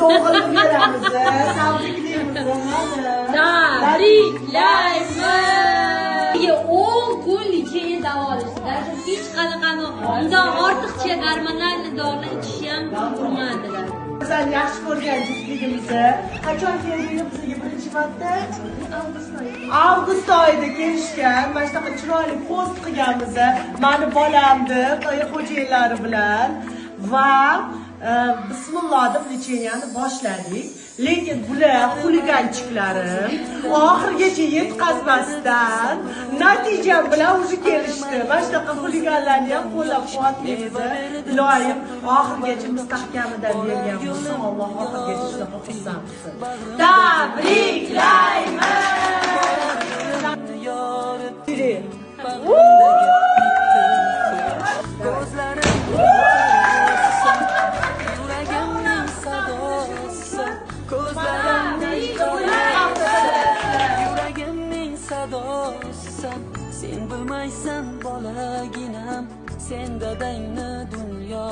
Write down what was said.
doğğilib beramiz. Tabriklaymiz. Tabriklaymiz. 10 kun licheni davolashda hech qanaqani undan ortiqcha darmonlarni dori ichish ham urmadilar. Bizlarni yaxshi ko'rgan juftligimizni qachon keldingiz bizga birinchi marta? Avgust oyida kelishgan. Mana shunaqa chiroyli post qilganmiz. Mani bolamni, xo'jayinlari bilan va bismillah deb licheniyani boshladik. Lekin bular xuliganchiklarim oxirigacha yetkazmasdan natijam bilan o'zi kelishdi. Mana shunaqa xuliganlarni ham qo'llab-quvvatlaymiz. Iloyim oxirigacha mustahkamidan bergan bo'lsin. Alloh oxirigacha shunaqa xursand qilsin. Tabriklaymiz. Sen bilmaysan bolaginam, sen dadangni dunyo